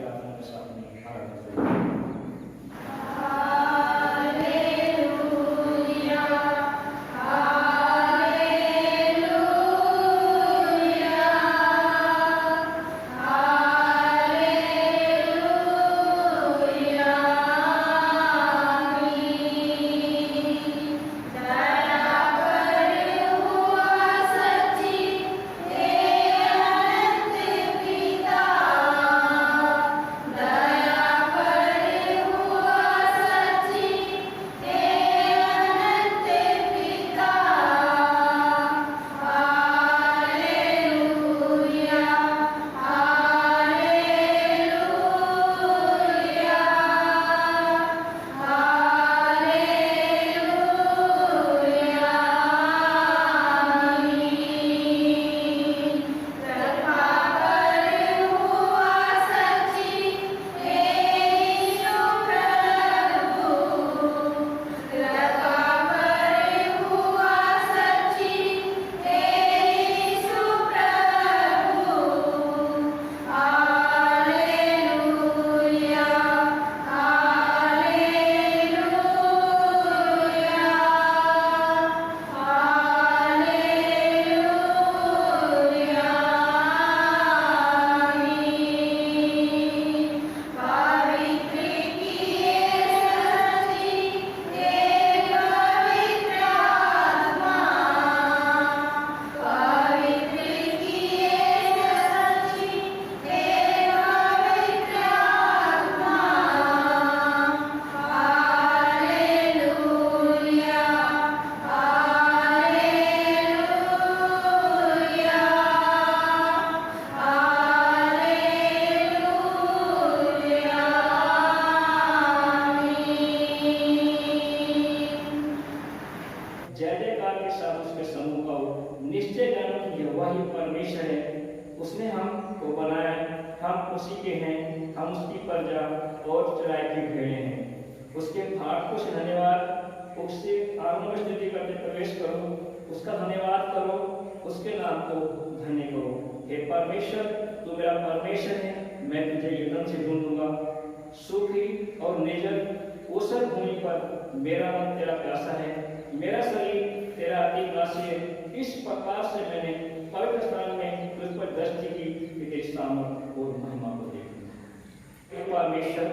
प्रार्थना के साथ में आरंभ करें। निश्चय जानो कि यहोवा ही परमेश्वर है, उसने हमको बनाया, हम उसी के हैं, हम उसकी प्रजा और चराई की भेड़ें हैं। उसके फाटकों से धन्यवाद, उससे आंगनों में स्तुति करते प्रवेश करो, उसका धन्यवाद करो, उसके नाम को धन्य करो। हे परमेश्वर, तू मेरा परमेश्वर है, मैं तुझे यत्न से ढूंढूंगा। सूखी और निर्जल ऊसर भूमि पर मेरा मन तेरा प्यासा है, मेरा शरीर तेरा अतिग्रासी है। इस प्रकार से मैंने पवित्र स्थान में तुझ पर दृष्टि की कि तेरी सामर्थ और महिमा को देखूं। परमेश्वर,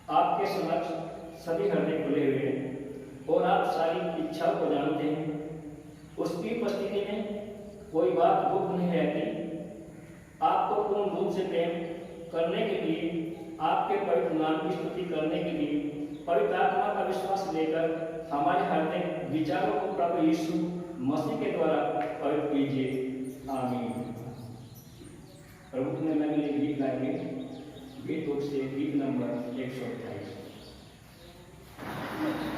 आपके समक्ष सभी हृदय खुले हुए हैं और आप सारी इच्छाओं को जानते हैं। उसकी उपस्थिति में कोई बात गुप्त नहीं रहती। आपको पूर्ण रूप से प्रेम करने के लिए, आपके पवित्र नाम की स्तुति करने के लिए पवित्र आत्मा का विश्वास लेकर हमारे हृदय विचारों को प्रभु यीशु मसीह के द्वारा पवित्र कीजिए। आमीन। प्रभु में लगने गीत गाएंगे, गीत रूप से गीत नंबर 128। Thank you.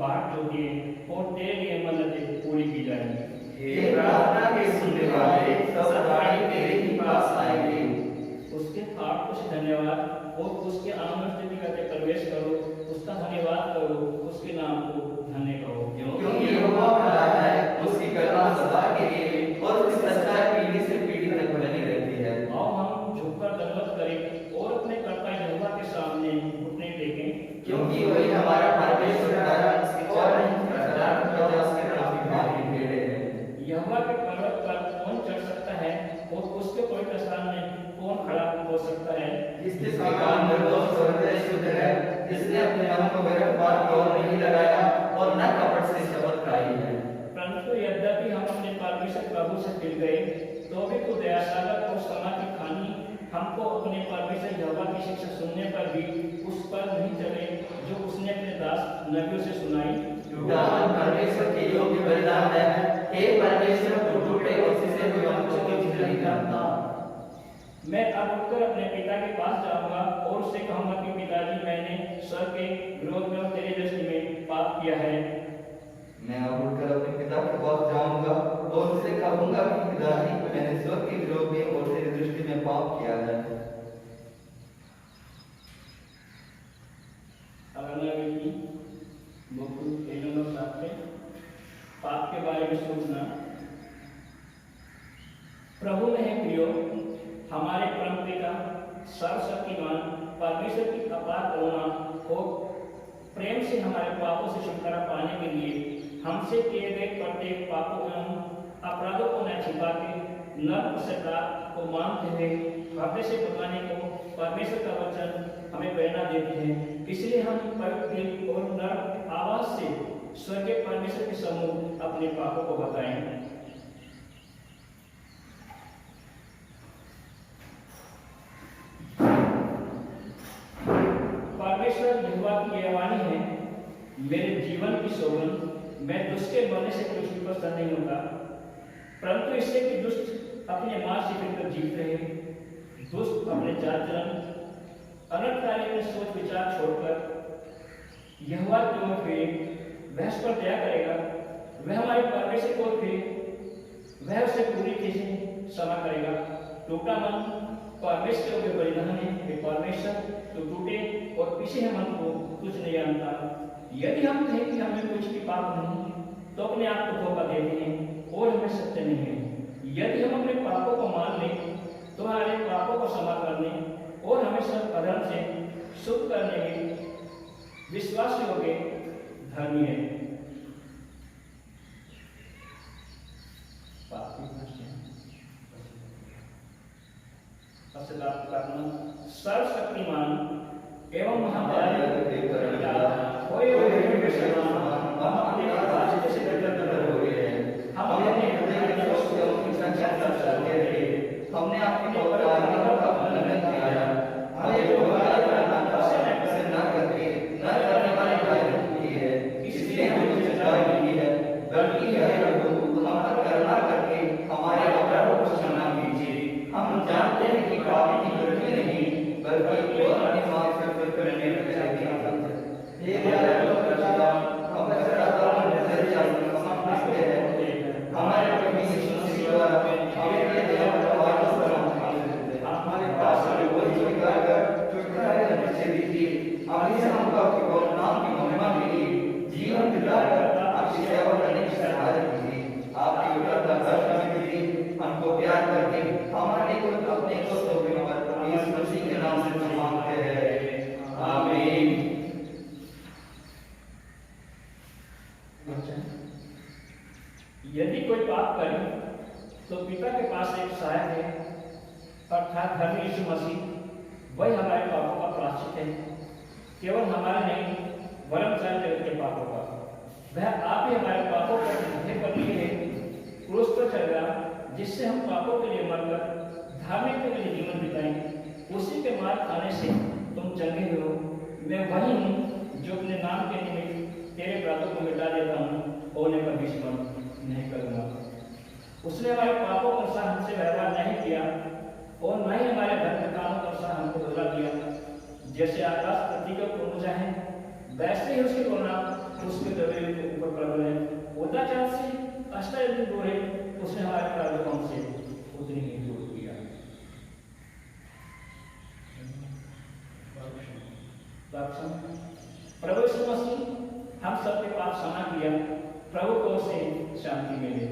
बाट जोतिए और तेरे लिए मन्नतें पूरी की जाएंगी। हे प्रार्थना के सुनने वाले, सब प्राणी तेरे ही पास आएंगे। उसके पाठ कुछ धन्यवाद और उसके आनंद स्थिति करते प्रवेश करो, उसका धन्यवाद करो, उसके नाम को धन्य करो, क्योंकि यहोवा भला है, उसकी करुणा सदा के लिए और उसकी सच्चाई पीढ़ी से पीढ़ी तक बनी रहती है। आओ हम झुककर दंडवत करें और अपने कर्ता यहोवा के सामने घुटने टेकें, क्योंकि वही हमारा परमेश्वर है और उसके काफी भारी भेड़े हैं। यहोवा के पर्वत पर कौन चढ़ सकता है और उसके पवित्र स्थान में कौन खड़ा हो सकता है? जिसके कान निर्दोष और हृदय शुद्ध है, जिसने अपने मन को व्यर्थ बात की ओर नहीं लगाया और न कपट से शपथ खाई है। परंतु यद्यपि हम अपने परमेश्वर प्रभु से फिर गए, तो भी तू दयासागर और क्षमा की खानी हमको अपने परमेश्वर यहोवा की शिक्षा सुनने पर भी उस पर नहीं चले जो उसने अपने दास नबियों से सुनाई। टूटा मन परमेश्वर के योग्य बलिदान है। हे परमेश्वर, तू टूटे और सिसे हुए मन को तुझ नहीं जानता। मैं अब उठकर अपने पिता के पास जाऊंगा और उससे कहूंगा कि पिताजी, मैंने स्वर्ग के विरोध में और तेरी दृष्टि में पाप किया है। मैं अब उठकर अपने पिता के पास जाऊंगा और उससे कहूंगा कि पिताजी, मैंने स्वर्ग के विरोध में और तेरी दृष्टि में पाप किया है। पाप के बारे में सोचना। प्रभु में है प्रियो, हमारे परम पिता सर्वशक्तिमान परमेश्वर की अपार करुणा और प्रेम से हमारे पापों से छुटकारा पाने के लिए हमसे किए गए प्रत्येक पापों एवं अपराधों को न छिपा के नर्म सदा को मानते हुए हृदय से बताने को परमेश्वर का वचन हमें प्रेरणा देते हैं। इसलिए हम पवित्र दिल और नर्म आवाज से स्वर्गीय परमेश्वर के सम्मुख अपने पापों को बताएं। परमेश्वर यहोवा की यह वाणी है, मेरे जीवन की सौगंध, मैं दुष्ट के बनने से पृथ्वी पर सह नहीं होता, परंतु इससे कि दुष्ट अपने मार्ग से फिरकर जीत रहे, दुष्ट अपने चाल चलन अनर्थकारी में सोच विचार छोड़कर यहोवा की ओर फिरे, वह उस पर दया करेगा, वह हमारे परमेश्वर की ओर फिरे, वह उसे पूरी तरह से क्षमा करेगा। टूटा मन परमेश्वर के बलिदान है, वे परमेश्वर तो टूटे और पीछे है मन को कुछ नहीं जानता। यदि हम कहें कि हमें कुछ भी पाप नहीं, तो अपने आप को धोखा देते हैं और हमें सत्य नहीं है। यदि हम अपने पापों को मान लें, तो हमारे पापों को क्षमा करने और हमें सब अधर्म से शुद्ध करने में विश्वास योग्य धर्मी है। सर्वशक्तिमान एवं महाबली हमने आपकी बहुतायत का उल्लंघन किया है। हमें जो बुराई करना था उसे न करने वाली बुराई की है, इसलिए हमें सजाएं मिली है। बल्कि हे प्रभु, हम पर करुणा करके हमारे अपराधों को क्षमा कीजिए। हम जानते हैं कि पापी की गलती नहीं, बल्कि वो अपने मार्ग से फिर करने लगे हैं। हे दयालु पिता, हम पश्चाताप से क्षमा मांगते हैं। हमारे प्रभु यीशु मसीह द्वारा हमें ये दया वापस हमारे पास स्वीकार कर छुटकारे करने दीजिए। आगे से हमको आपके नाम की महिमा के लिए जीवन दिलाकर आपकी सेवा करने की सहायता कीजिए। आपकी उदारता दर्शन कीजिए। हमको प्यार करके हमारे को अपने को सौंपे पर यीशु मसीह के नाम से मांगते हैं, आमीन। यदि कोई पाप करे तो पिता के पास एक सहायक है, अर्थात धर्मी यीशु मसीह। वही हमारे पापों का प्रायश्चित है, केवल हमारे नहीं वरन सारे जगत के पापों का। वह आप ही हमारे पापों पर कंधे पर लिए है, क्रूस पर चढ़ गया, जिससे हम पापों के लिए मरकर धार्मिकता के लिए जीवन बिताएं। उसी के मार्ग आने से तुम चंगे हो। मैं वही हूँ जो अपने नाम के निमित्त तेरे अपराधों को मिटा देता हूँ और उन्हें कभी स्मरण नहीं करूँगा। उसने हमारे पापों के अनुसार हमसे व्यवहार नहीं किया और न ही हमारे धर्म कामों के अनुसार हमको बदला दिया। जैसे आकाश पृथ्वी को ऊंचा है, वैसे ही उसकी करुणा उसके द्वारा जितने दूर है उसने हमारे प्रारूपों से उतनी ही दूर किया। प्रभु यीशु मसीह हम सबके पाप क्षमा किया, प्रभु को से शांति मिले।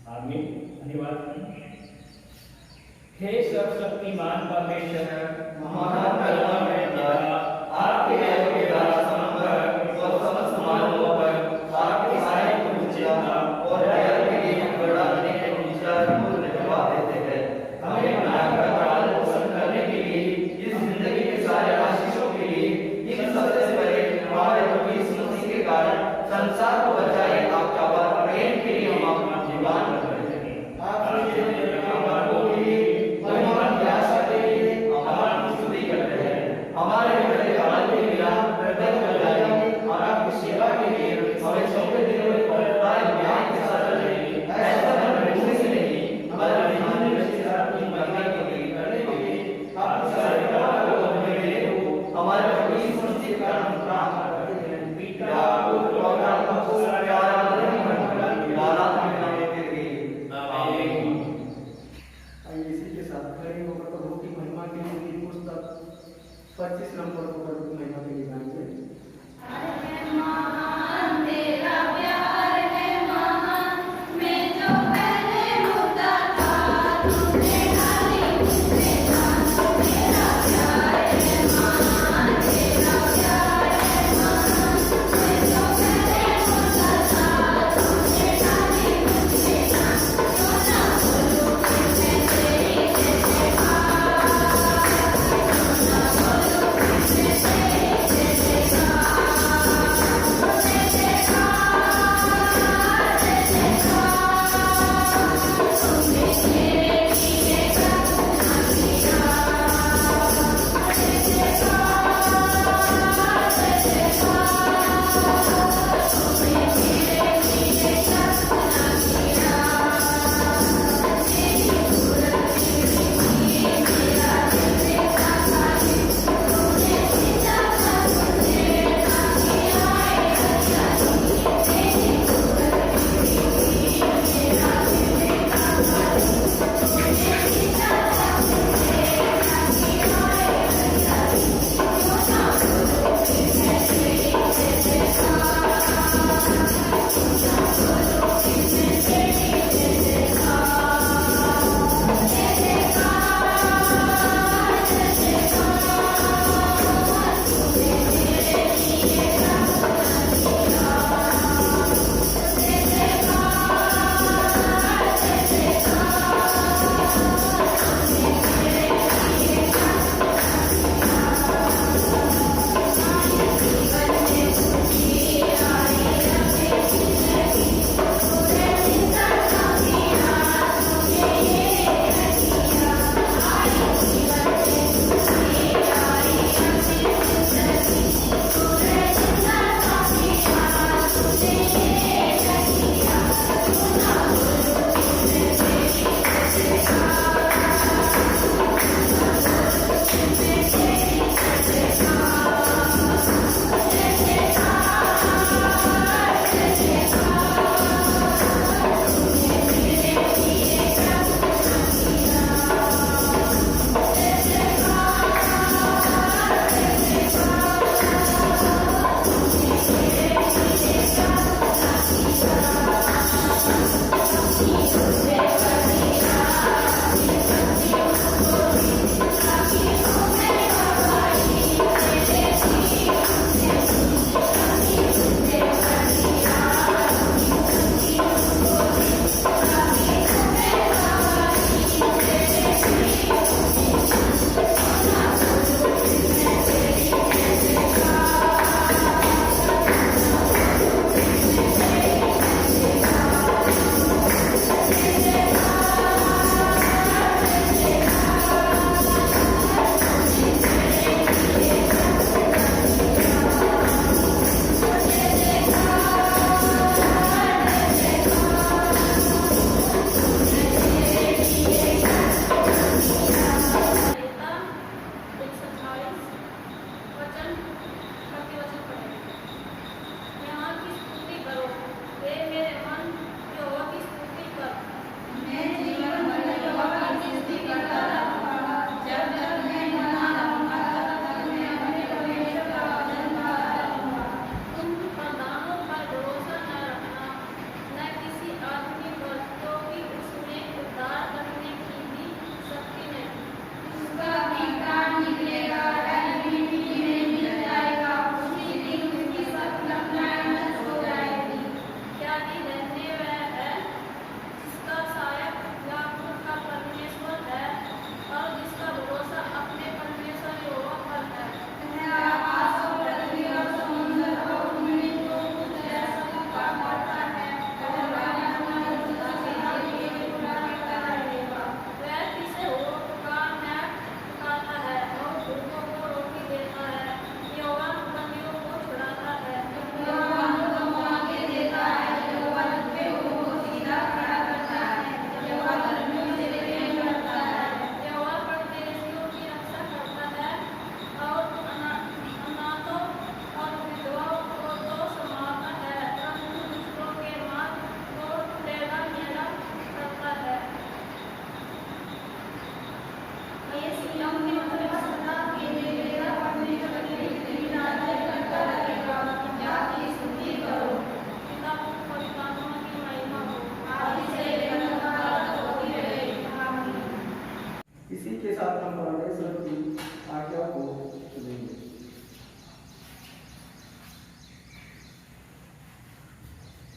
आमीन। धन्यवाद। हे सर्वशक्तिमान परमेश्वर, महान करुणामय पिता, आपके के दास समर्पण और समस्त मानवों पर आपकी सहाय पूजा और दया के लिए बढ़ाने के विचार को धन्यवाद देते हैं। हमें बनाकर पालन पोषण करने के लिए, इस जिंदगी के सारे आशीषों के लिए, इन सबसे पहले हमारे प्रभु यीशु मसीह के कारण संसार को बचाए आपका प्रेम के लिए हम आपका धन्यवाद करते हैं। हमारे बड़े काल के लिए प्रत्येक बजाने और आपकी सेवा के लिए हमें सौंपे दिनों में पवित्रता ज्ञान के साथ चलेंगे। ऐसा हम रहने से नहीं, बल्कि हमारे रचना की महिमा के लिए करने के लिए आपकी सारी कला को हमें हमारे प्रभु यीशु मसीह का नाम करते हैं। पिता पुत्र और आत्मा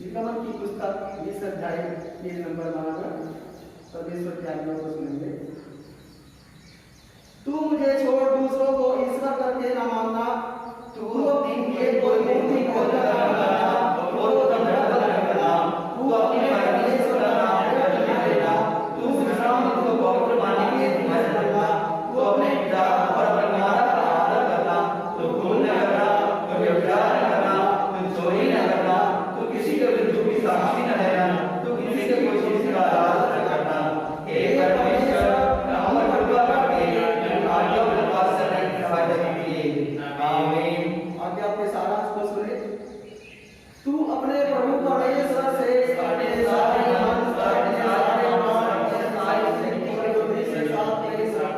निर्गमन की पुस्तक 20 अध्याय 3 नंबर 12 परमेश्वर की आज्ञा को सुनेंगे। तू मुझे छोड़ दूसरों को ईश्वर करके न मानना, तू अपनी किए कोई मूर्ति को न बनाना और तंत्र न करना, तू अपने परमेश्वर का नाम व्यर्थ न लेना, तू विश्राम को पवित्र मानने के मत करना, तू अपने पिता और अपनी माता का आदर करना, तू खून न करना, तू व्यभिचार न करना, तू चोरी न करना, तू किसी के विरुद्ध झूठी साक्षी न देना, तू किसी के कोई चीज का आदर न करना। हे परमेश्वर, हमर कृपा करके इन आज्ञाओं का पालन करने कीजिए। आमीन। आगे आपने सारांश को सुने। तू अपने प्रभु परमेश्वर से अपने सारे मन, अपने सारे प्राण, अपने सारे बुद्धि से साथ तेरे साथ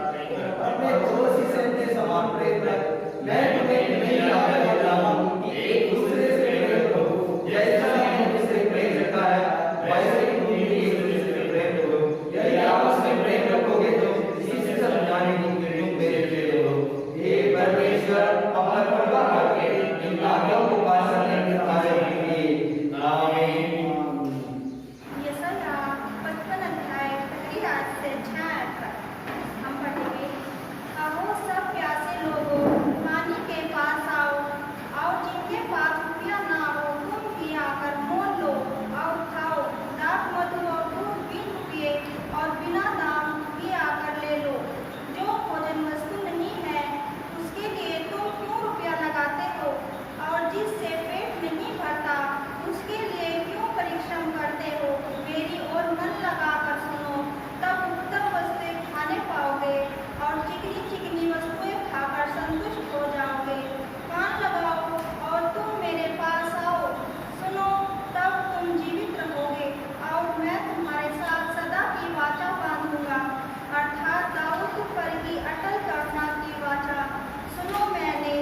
अपने पड़ोसी से अपने समान प्रेम रख। मैं तुम्हें नहीं आज्ञा देता हूं कि एक दूसरे से प्रेम करो, जैसा मैंने तुझसे प्रेम रखा है वैसे ही तुम भी एक दूसरे से प्रेम करो। यदि आपस में प्रेम रखोगे तो इसी से सब जानेंगे कि तुम मेरे चेले हो। हे परमेश्वर, हमारा कृपा करके इन आज्ञाओं को पालन करने कीजिए। आमीन। यशाया 55 अध्याय 1 से 6 तक हम पढ़ेंगे। आओ सब प्यासे लोगों, पानी के पास आओ, और जिनके पास रुपया ना हो तुम भी आकर मोल लो और खाओ। दाख मधु और दूध बिन रुपये और बिना दाम भी आकर ले लो। जो भोजन वस्तु नहीं है उसके लिए तुम क्यों रुपया लगाते हो, और जिससे पेट नहीं भरता उसके लिए क्यों परिश्रम करते हो। मेरी ओर मन लगाकर सुनो, तब उत्तम वस्तुएं खाने पाओगे और चिकनी चिकनी वस्तुएं खाकर संतुष्ट हो जाओगे। कान लगाओ और तुम मेरे पास आओ, सुनो तब तुम जीवित रहोगे, और मैं तुम्हारे साथ सदा की वाचा बांधूंगा, अर्थात दाऊद पर की अटल करना की वाचा। सुनो, मैंने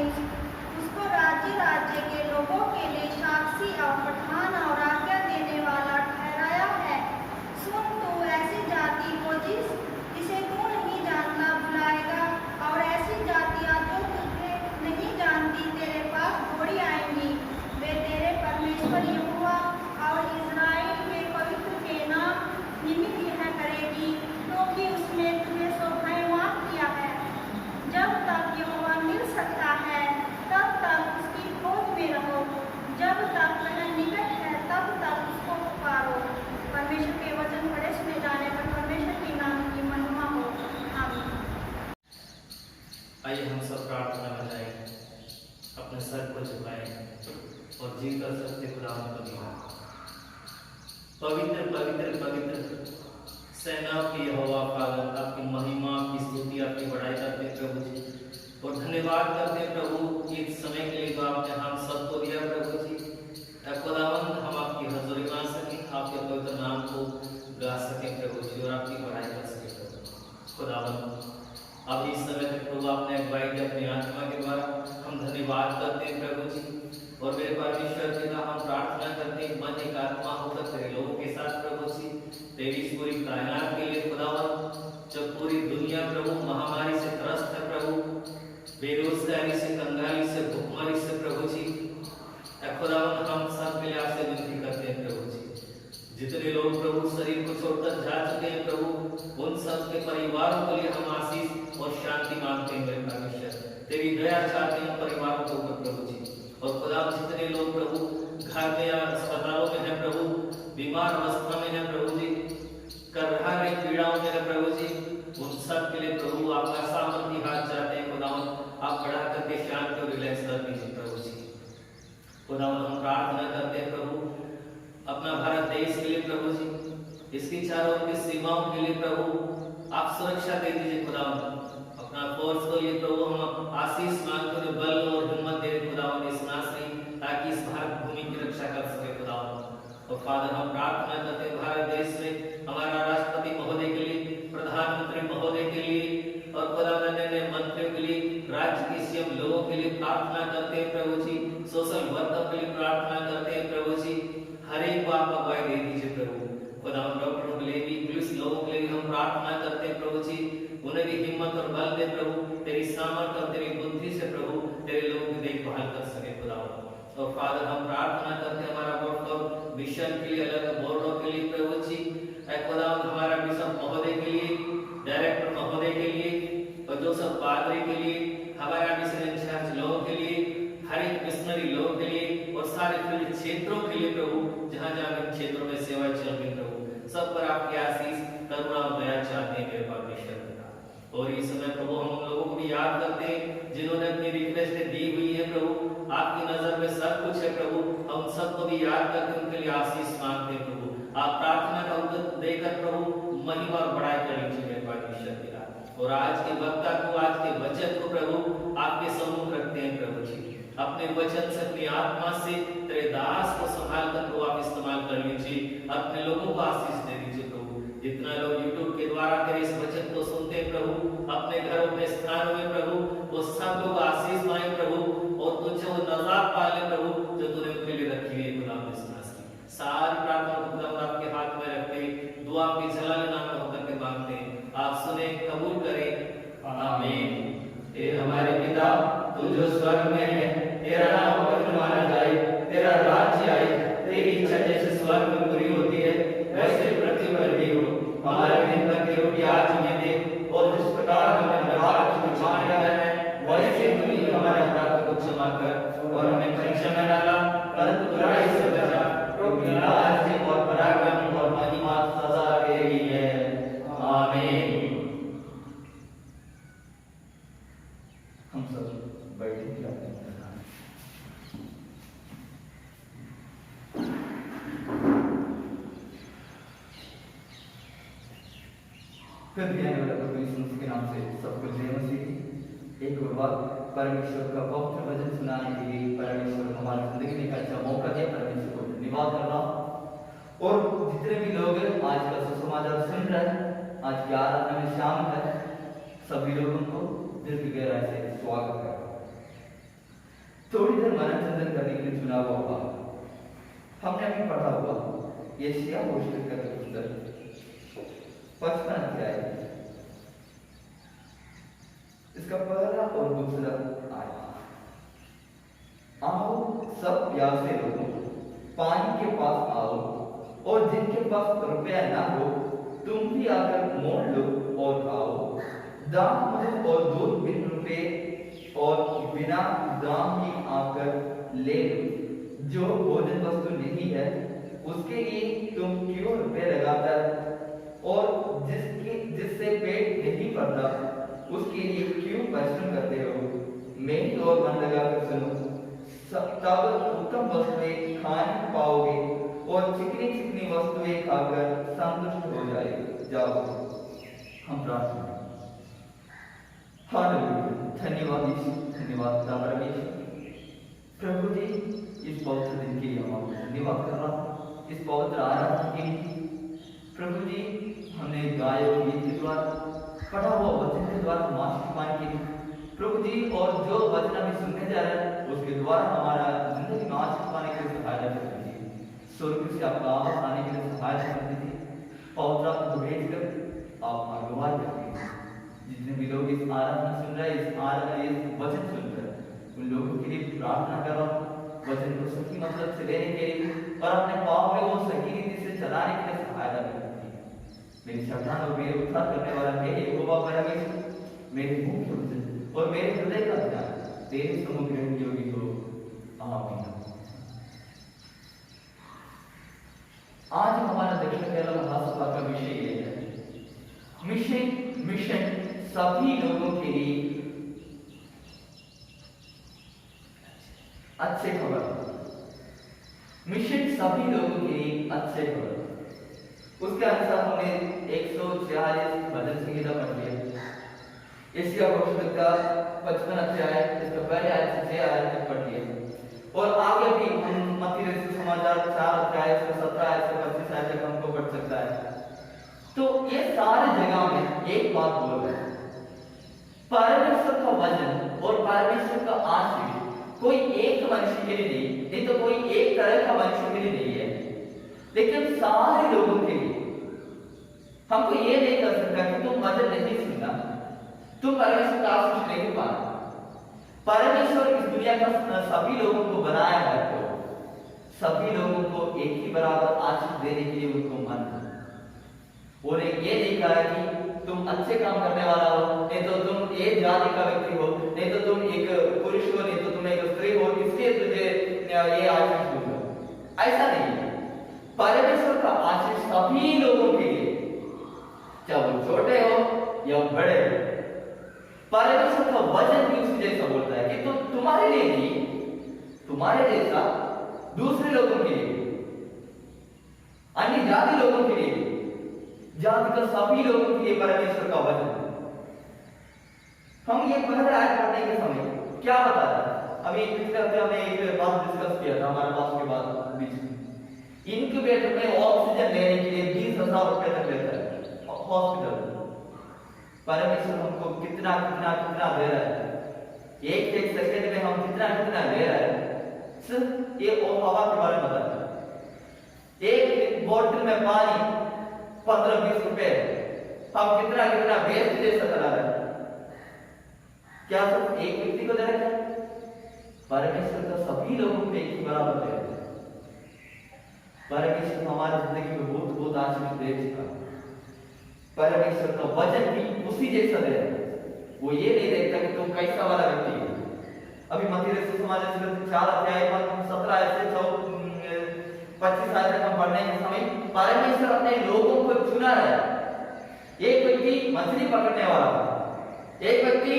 उसको राज्य राज्य के लोगों के लिए साक्षी और प्रधान और आज्ञा देने वाला ठहराया है। सुन, तू ऐसी जाति को जिसे तू नहीं जानता बुलाएगा, और ऐसी जातियां जो तुझे नहीं जानती तेरे पास दौड़ी आएंगी। वे तेरे परमेश्वर यहोवा और इस्राएल के पवित्र के नाम निमित्त यह करेगी, क्योंकि उसने तुझे शोभायमान किया है। जब तक यहोवा मिल सकता है तब तक उसकी खोज में रहो, जब तक वह निकट है तब तक उसको पुकारो। परमेश्वर के वचन पढ़े सुने जाने पर परमेश्वर के नाम की महिमा हो। आमीन। आइए हम सब प्रार्थना में जाएं, अपने सर को झुकाएं और जी कर सकते खुदावन को दिया। पवित्र पवित्र पवित्र सेना की यहोवा फादर, आपकी महिमा, आपकी स्तुति, आपकी बड़ाई करते हैं प्रभु जी, और धन्यवाद करते हैं प्रभु इस समय के लिए जो आपने हम सबको दिया प्रभु जी। खुदावन, हम आपकी हजूरी में आ सकें, आपके पवित्र नाम को गा सकें प्रभु जी, और आपकी बड़ाई कर सकें प्रभु। खुदावन, अब इस समय तक प्रभु आपने अगुवाई की अपनी आत्मा के द्वारा, हम धन्यवाद करते हैं प्रभु जी। और मेरे परमेश्वर पिता, हम प्रार्थना करते हैं मन एक आत्मा होकर तेरे लोगों के साथ प्रभु जी, तेरी इस पूरी कायनात के लिए खुदावन, जब पूरी दुनिया प्रभु महामारी से त्रस्त है प्रभु, बेरोजगारी से, कंगाली से, भुखमरी से प्रभु जी, खुदावन हम सब के लिए आपसे विनती करते हैं प्रभु जी। जितने लोग प्रभु शरीर को छोड़कर जा चुके हैं प्रभु, उन सब के परिवारों के लिए हम आशीष और शांति मांगते हैं मेरे परमेश्वर, तेरी दया चाहते हैं परिवारों के ऊपर प्रभु जी। और खुदा, जितने लोग प्रभु घर में या अस्पतालों में है प्रभु, बीमार अवस्था में है प्रभु जी, कर रहा है पीड़ाओं में है प्रभु जी, उन सब के लिए प्रभु आपका सामर्थ्य हाथ चाहते हैं खुदावन, आप बढ़ा करके शांति और रिलैक्स कर दीजिए प्रभु जी। खुदावन, हम प्रार्थना करते हैं प्रभु अपना भारत देश के लिए प्रभु जी, इसकी चारों ओर की सीमाओं के लिए प्रभु आप सुरक्षा दे दीजिए खुदावन। अपना फोर्स को लिए प्रभु हम आशीष मांगते हुए बल और हिम्मत दे खुदावन इस नाश में, ताकि इस भारत भूमि की रक्षा कर सके खुदावन। और फादर, हम प्रार्थना करते हैं भारत देश में हमारा राष्ट्रपति महोदय के लिए, प्रधानमंत्री महोदय के लिए, और खुदावन मंत्रियों के लिए, राज्य के सीएम लोगों के लिए प्रार्थना करते हैं प्रभु जी, सोशल वर्कर के लिए प्रार्थना करते हैं प्रभु जी। हर एक को आप अगुवाई दे दीजिए प्रभु। खुदावन, डॉक्टरों के लिए भी, पुलिस लोगों के लिए हम प्रार्थना करते हैं प्रभु जी, उन्हें भी हिम्मत और बल दे प्रभु, तेरी सामर्थ्य और तेरी बुद्धि से प्रभु तेरे लोगों की देखभाल कर सके खुदावन। और फादर, हम प्रार्थना करते हैं हमारा वोट मिशन के लिए, अलग बोर्डों के लिए प्रभु जी, खुदावन हमारा बिशप महोदय के लिए, डायरेक्टर महोदय के लिए, और जो सब पादरी के लिए, हमारा मिशन इंचार्ज लोगों के लिए, हर एक मिशनरी लोगों के लिए, और सारे फील्ड क्षेत्रों के लिए प्रभु, जहाँ जहाँ इन क्षेत्रों में सेवा चल रही प्रभु, सब पर आपकी आशीष करुणा और दया चाहते हैं मेरे परमेश्वर। और इस समय प्रभु हम उन लोगों को भी याद करते हैं जिन्होंने अपनी रिक्वेस्ट दी हुई है प्रभु, आपकी नजर में सब कुछ है प्रभु, हम सबको भी याद करके उनके लिए आशीष मांगते हैं प्रभु। आप प्रार्थना का उत्तर देकर प्रभु महिमा और बड़ाई कर लीजिए मेरे परमेश्वर पिता। और आज के वक्ता को, आज के वचन को प्रभु आपके सम्मुख रखते हैं प्रभु जी, अपने वचन से, अपनी आत्मा से तेरे दास को संभाल कर प्रभु आप इस्तेमाल कर लीजिए, अपने लोगों को आशीष दे दीजिए प्रभु। जितना लोग YouTube के द्वारा तेरे इस वचन को सुनते हैं प्रभु, अपने घरों में, स्थानों में प्रभु, वो सब लोग आशीष पाएं प्रभु, और तुझे वो नजात पाले प्रभु जो तूने उनके लिए रखी हुई है खुदा विश्वास की। सारी प्रार्थना खुदा आपके हाथ में रखते, दुआ की जलाल नाम में होकर के मांगते हैं, आप सुने, कबूल करें, आमीन। हे हमारे पिता, तू जो स्वर्ग में है, तेरा नाम पवित्र माना जाए, तेरा राज्य आए, तेरी इच्छा जैसे स्वर्ग में पूरी होती है वैसे पृथ्वी पर भी हो। हमारे दिन भर की रोटी आज हमें दे, और जिस प्रकार हमने अपराध को क्षमा किया है वैसे तू भी हमारे अपराध को क्षमा कर, और हमें परीक्षा में डाला परंतु बुराई से बचा, क्योंकि राज्य और पराक्रम और महिमा सदा तेरी है, आमीन। हम सब बैठे जाते हैं। फिर भी आने वाला प्रभु यीशु मसीह के नाम से सबको जय मसीह। एक और बार परमेश्वर का पवित्र वचन सुनाने के लिए परमेश्वर हमारी जिंदगी में एक अच्छा मौका दिया, परमेश्वर को धन्यवाद करना। और जितने भी लोग आज का सुसमाचार सुन रहे हैं, आज की आराधना में शामिल है, सभी लोगों को दिल की गहराई से स्वागत है। थोड़ी देर मनोरंजन करने के लिए चुना हुआ हमने अभी पढ़ा हुआ यशायाह भविष्यवक्ता का पुस्तक 55 अध्याय, इसका पहला और दूसरा आयत। आओ सब प्यासे लोगों, पानी के पास आओ, और जिनके पास रुपया ना हो तुम भी आकर मोल लो और खाओ। दाम और दूध बिन रुपये और बिना दाम ही आकर ले लो। जो भोजन वस्तु नहीं है उसके लिए तुम क्यों रुपये लगाकर, और जिससे पेट नहीं भरता उसके लिए क्यों परिश्रम करते हो। मेरी ओर मन लगाकर सुनो, तब उत्तम वस्तुएं खाने पाओगे, और चिकनी चिकनी वस्तुएं खाकर संतुष्ट हो जाओ। हम प्रार्थना करें। हालेलुया, धन्यवाद यीशु, धन्यवाद पिता परमेश्वर। प्रभु जी इस पवित्र दिन के लिए हम आपको धन्यवाद कर रहा हूँ, इस पवित्र आराधना के लिए। प्रभु जी हमने गाए हुए गीत के द्वारा, पढ़ा हुआ वचन के द्वारा हम आशीष पाने के लिए प्रभु जी, और जो वचन अभी सुनने जा रहे हैं उसके द्वारा हमारा जिंदगी में आशीष पाने के लिए सहायता कर दीजिए। स्वर्ग से आपका आवाज आने के लिए सहायता कर दीजिए। पवित्र आत्मा को भेजकर आप अगुवाई कर दीजिए। जितने भी लोग इस आराधना सुन रहे हैं, इस वचन सुन रहे हैं, उन लोगों के लिए प्रार्थना कर रहा हूँ, वचन को सही मतलब से लेने के लिए और अपने पाप में वो सही रीति से चलाने के लिए सहायता कर दीजिए। मेरी शरण और मेरे उद्धार करने वाला हे यहोवा परमेश्वर, मेरे मुंह के वचन और मेरे हृदय का ध्यान तेरे सम्मुख ग्रहण योग्य हो, आमीन। आज हमारा दक्षिण केरल महासभा का विषय ये है, मिशन सभी लोगों के लिए अच्छे खबर। मिशन सभी लोगों के लिए अच्छे खबर। उसके अनुसार हमने 146 भजन संहिता पढ़ लिया। यशायाह भविष्यवक्ता 55 अध्याय इसका पहले आयत से 6 आयत तक पढ़ लिया, और आगे भी हम मत्ती रचित समाचार 4 अध्याय से 17 आयत से 25 आयत तक हमको पढ़ सकता है। तो ये सारे जगह में एक बात बोल रहे हैं, परमेश्वर का वचन और परमेश्वर का आशीष कोई एक मनुष्य के लिए नहीं तो कोई एक तरह का मनुष्य के लिए नहीं है, लेकिन सारे लोगों के लिए। हमको ये नहीं कर सकता कि तुम वचन नहीं सुनना, तुम परमेश्वर का आशीष नहीं पाना। परमेश्वर इस दुनिया का सभी लोगों को बनाया है, तो सभी लोगों को एक ही बराबर आशीष देने के लिए उनको मन है। उन्हें ये नहीं कहा कि तुम अच्छे काम करने वाला हो, नहीं तो तुम एक जाति का व्यक्ति हो, नहीं तो तुम एक पुरुष हो, नहीं तो तुम एक स्त्री हो, इसलिए तुझे ये आशीष दूंगा। ऐसा नहीं है। परमेश्वर का आशीष सभी लोगों के लिए, चाहे वो छोटे हो या बड़े हो। परमेश्वर का वचन भी उसी जैसा बोलता है कि तो तुम्हारे लिए नहीं, तुम्हारे जैसा दूसरे लोगों के लिए, अन्य जाति लोगों के लिए, जाति का सभी लोगों के लिए परमेश्वर का वचन। हम ये पहले आयत पढ़ने के समय क्या बता रहा है? अभी पिछले हफ्ते हमने एक बात डिस्कस किया था हमारे पास के बाद बीच में, इनक्यूबेटर में ऑक्सीजन लेने के लिए 20,000 रुपए तक लेता है हॉस्पिटल। परमेश्वर हमको कितना कितना कितना दे रहा है, एक सेकंड में हम कितना कितना ले रहा है। सिर्फ ये हवा के बारे में बता रहा है। एक बोतल में पानी 15-20 रुपए, हम कितना कितना वेस्ट जैसा करा रहे हैं। क्या सिर्फ एक व्यक्ति को दे रहा है? परमेश्वर का सभी लोगों को एक ही बराबर दे रहा है। परमेश्वर हमारी जिंदगी में बहुत बहुत आशीष दे चुका है। परमेश्वर का वचन भी उसी जैसा दे रहा है। वो ये नहीं देखता कि तुम कैसा वाला व्यक्ति हो। अभी मत्ती रसूल समाचार 4 अध्याय 17 से 25 आयत तक हम पढ़ने के समय परमेश्वर अपने लोगों को चुना है। एक व्यक्ति मछली पकड़ने वाला था, एक व्यक्ति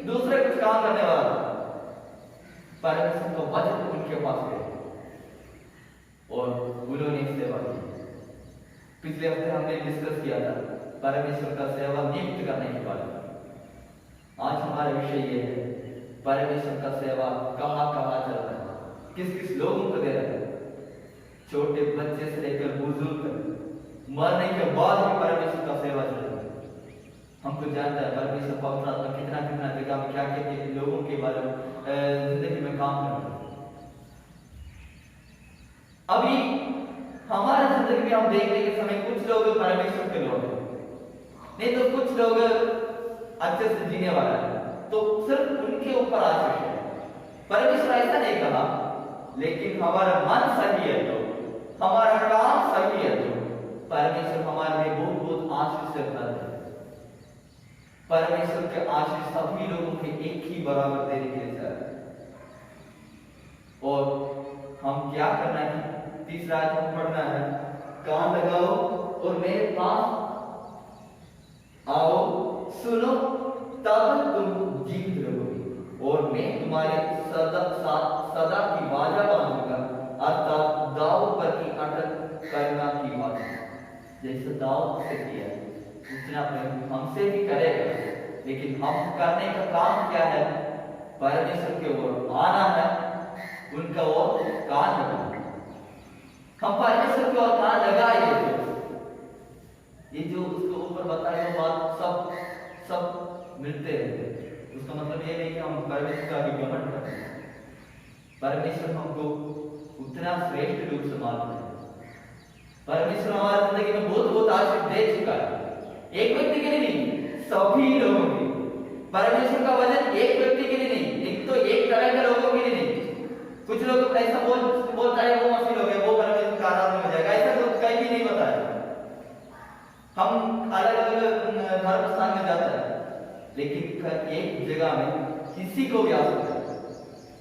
दूसरे कुछ काम करने वाला था। परमेश्वर का वचन उनके पास गया और उन्होंने सेवा की। पिछले हफ्ते हमने डिस्कस किया था परमेश्वर का सेवा नियुक्त करने के बारे में। आज हमारा विषय ये है, परमेश्वर का सेवा कहाँ कहाँ चल रहा है, किस किस लोगों को दे रहा है। छोटे बच्चे से लेकर बुजुर्ग तक, मरने के बाद भी परमेश्वर का सेवा चल रहा है। हमको जानता है परमेश्वर पवित्र आत्मा कितना कितना जगह में क्या क्या लोगों के बारे में जिंदगी में काम कर रहा है। अभी हमारे जिंदगी में हम देखने के समय कुछ लोग परमेश्वर के लोग हैं, नहीं तो कुछ लोग अच्छे से जीने वाला है, तो सिर्फ उनके ऊपर आशीष है। परमेश्वर ऐसा नहीं कहा, लेकिन हमारा मन सही है तो, हमारा काम सही है तो परमेश्वर हमारे लिए बहुत बहुत आशीष से भर है। परमेश्वर के आशीष सभी लोगों के एक ही बराबर देने के लिए है। और हम क्या करना है? तीसरा हम पढ़ना है, कान लगाओ और मेरे पास आओ, सुनो, तब तुम जीवित रहोगे और मैं तुम्हारे सदा की वाचा बांधूंगा, अर्थात दाऊद पर की अटल करना की वाचा। जैसे दाऊद से किया उतना प्रेम हमसे भी करेगा, लेकिन हम करने का काम क्या है? परमेश्वर के ओर आना है, उनका ओर कान लगाना। हम परमेश्वर की ओर कान लगाएंगे तो ये जो उसके ऊपर बताया बात सब मिलते रहते। उसका मतलब ये नहीं कि हम परमेश्वर का भी घमंड करें। परमेश्वर हमको उतना श्रेष्ठ रूप से मानते हैं। परमेश्वर हमारी जिंदगी में बहुत बहुत आशीष दे चुका है, एक व्यक्ति के लिए नहीं, सभी लोगों के लिए। परमेश्वर का वचन एक व्यक्ति के लिए नहीं, एक तो एक तरह के लोगों के लिए नहीं। कुछ लोग ऐसा बोलता है वो मसीह लोग है, वो परमेश्वर का आराधना हो जाएगा, ऐसा तो कहीं भी नहीं बताया। हम अलग अलग धर्म स्थान में जाते हैं, लेकिन एक जगह में किसी को भी आ सकता है।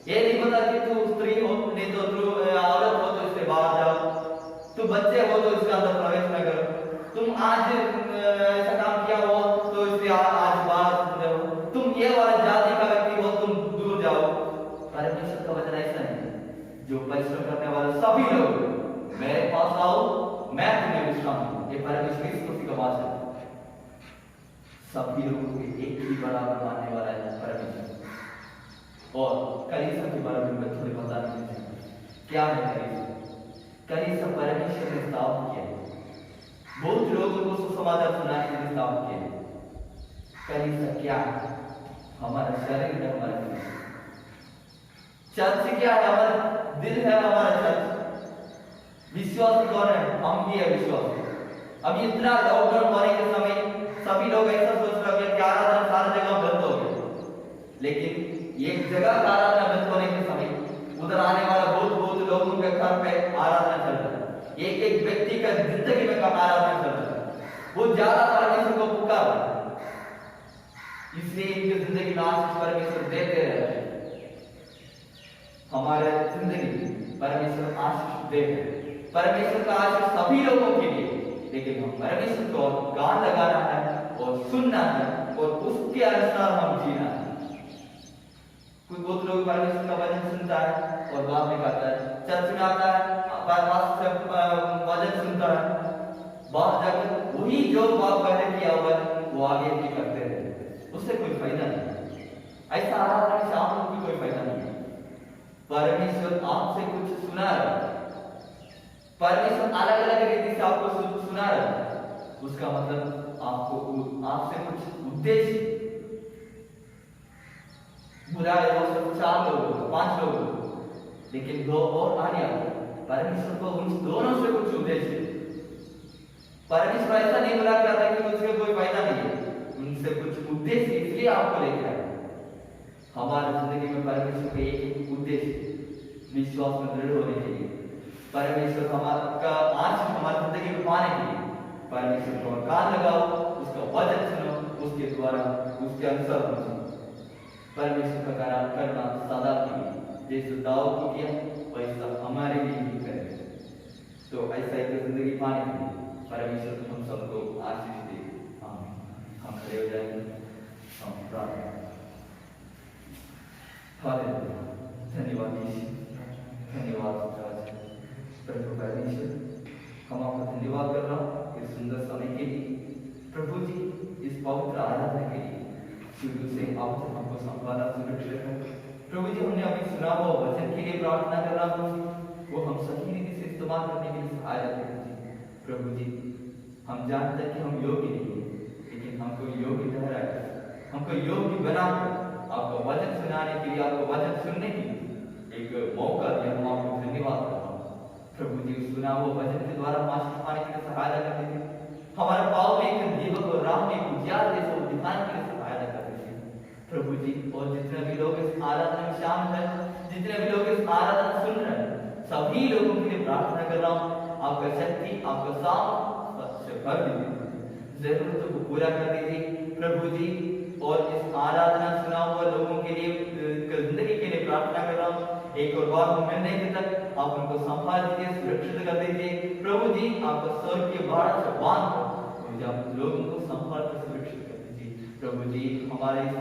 ये नहीं पता कि तू स्त्री हो, नहीं तो तू औरत हो तो इससे बाहर जाओ, तू बच्चे हो तो इसके अंदर प्रवेश न करो, तुम आज ऐसा काम किया हो तो इससे आज बाहर रहो, तुम ये वाला जाति का व्यक्ति हो तुम दूर जाओ। परमेश्वर का वचन ऐसा नहीं, जो परिश्रम करने वाले सभी लोग मेरे पास आओ, मैं तुम्हें विश्राम दूं। ये परमेश्वर की का बात है। सभी लोगों को एक ही बराबर मानने वाला है परमेश्वर। और कलीसिया के बारे में मैं थोड़ी बता दूं, क्या है कलीसिया? कलीसिया परमेश्वर ने स्थापित किया है। बहुत लोगों को सुसमाचार सुनाने के लिए स्थापित किया है। कलीसिया क्या है? हमारा शरीर है, हमारा कलीसिया। चर्च क्या है? हमारा दिल है, हमारा चर्च। विश्वास कौन है? हम भी है विश्वास। अब इतना लॉकडाउन होने के समय सभी लोग ऐसा सोच रहे हैं कि आराधना सारी जगह बंद हो गई, लेकिन एक जगह आराधना बंद होने के समय उधर आने वाला बहुत बहुत लोगों का स्तर पे आराधना चलता है, एक एक व्यक्ति का जिंदगी में का आराधना चलता है, वो ज्यादा परमेश्वर को पुकार रहा है, इसलिए इनकी जिंदगी में आशीष परमेश्वर देते रहे। हमारे जिंदगी परमेश्वर आशीष देते हैं, परमेश्वर का आशीष सभी लोगों के लिए, लेकिन हम परमेश्वर को गान लगाना है और सुनना है और उसके अनुसार हम जीना है। कोई बहुत लोग परमेश्वर का वचन सुनता है और बाद में कहता है, चर्च में आता है, वचन सुनता है, बाहर जाकर वही जो बात पहले किया हुआ है वो आगे भी करते रहे, उससे कोई फायदा नहीं। ऐसा आराधना से आप लोग की कोई फायदा नहीं है। परमेश्वर आपसे कुछ सुना रहा है, परमेश्वर अलग अलग रीति से आपको सुना रहा है, उसका मतलब आपको आपसे कुछ उद्देश्य, बुराई हो सब 4 लोग 5 लोग, लेकिन 2 और आने आए, परमेश्वर को उन दोनों से कुछ उद्देश्य। परमेश्वर ऐसा नहीं बुला करता कि मुझे कोई फायदा नहीं है, उनसे कुछ उद्देश्य, इसलिए आपको लेकर आया। हमारी जिंदगी में परमेश्वर का एक उद्देश्य, विश्वास में दृढ़ होने के लिए, परमेश्वर हमारा आशीष हमारी जिंदगी में पाने के लिए परमेश्वर को कान लगाओ, उसका वचन सुनो, उसके द्वारा उसके अनुसार बनो। परमेश्वर का कार्य करना सदा के लिए, जैसे दाऊद को किया वैसा हमारे लिए भी करें। तो ऐसा एक जिंदगी पाने के लिए परमेश्वर हम सबको आशीष दे। हम खड़े हो जाएंगे, हम प्रार्थना। हालेलुया, धन्यवाद यीशु, धन्यवाद प्रभु परमेश्वर, हम आपका धन्यवाद कर रहा हूँ इस सुंदर समय के लिए। प्रभु जी, इस पवित्र आराधना के लिए शुरू से आप हमको संभाला, सुरक्षित रखा। प्रभु जी, हमने अभी सुना हुआ वचन के लिए प्रार्थना कर रहा हूँ, वो हम सही रीति से इस्तेमाल करने के लिए सहायता करें। प्रभु जी, हम जानते हैं कि हम योग्य नहीं है, लेकिन हमको योग्य ठहराया, हमको योग्य बनाकर आपको वचन सुनाने के लिए, आपको वचन सुनने के लिए एक मौका दिया। हम आपको धन्यवाद करता हूँ। प्रभु जी, सुना हुआ वचन के द्वारा आशीष पाने के लिए सहायता करते थे, हमारे पाँव में एक दीपक और राह में एक उजियार जैसे दिखाने के लिए सहायता करते थे। प्रभु जी, और जितने भी लोग इस आराधना में शामिल हैं, जितने भी लोग इस आराधना सुन रहे हैं, सभी लोगों के लिए प्रार्थना कर रहा हूँ, आपका शक्ति, आपका साथ से भर दीजिए, जरूरतों को पूरा कर दीजिए। प्रभु जी, और इस आराधना सुना हुआ लोगों के लिए जिंदगी के लिए प्रार्थना कर रहा हूँ, एक और बार वो मिलने के तक आप उनको संभाल दीजिए, सुरक्षित कर दीजिए। प्रभु जी, आपका स्वर्ग के बाढ़ से बांध कर आप लोगों को संभाल कर सुरक्षित कर दीजिए। प्रभु जी, हमारे इस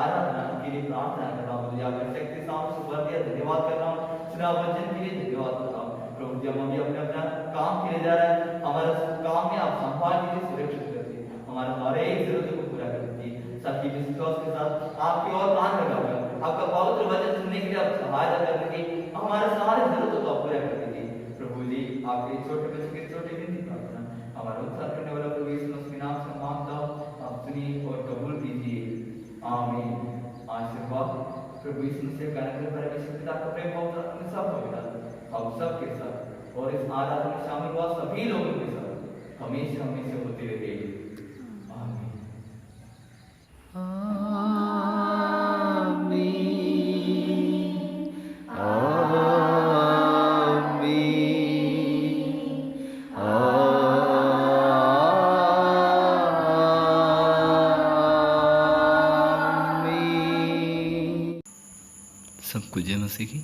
आराधना के लिए प्रार्थना कर रहा हूँ, मुझे आपका शक्ति सामने से भर दिया, धन्यवाद कर रहा हूँ। सुना वचन के लिए धन्यवाद कर रहा हूँ। प्रभु जी, हम अभी अपने अपना काम के लिए जा रहे हैं, हमारा काम में आप संभाल दीजिए, सुरक्षित कर दीजिए, हमारा हर एक जरूरत को पूरा कर दीजिए। सभी विश्वास के साथ आपकी ओर कान लगा हुआ है, आपका पवित्र वचन सुनने के लिए आप सहायता कर दीजिए, हमारे सारे जरूरतों को आप पूरा कर दीजिए। प्रभु जी, आपके छोटे बच्चे के छोटे बिंदी प्रार्थना हमारा उद्धार करने वाला प्रभु यीशु मसीह के नाम से मांगता हूं, आप सुनिए और कबूल कीजिए। आमीन। आशीर्वाद प्रभु यीशु मसीह का अनुग्रह, परमेश्वर पिता का प्रेम और अपने सब होगा हम सब के साथ और इस आराधना में शामिल हुआ सभी लोगों के साथ हमेशा हमेशा होते रहेगी। आमीन। सबको जय मसीह की।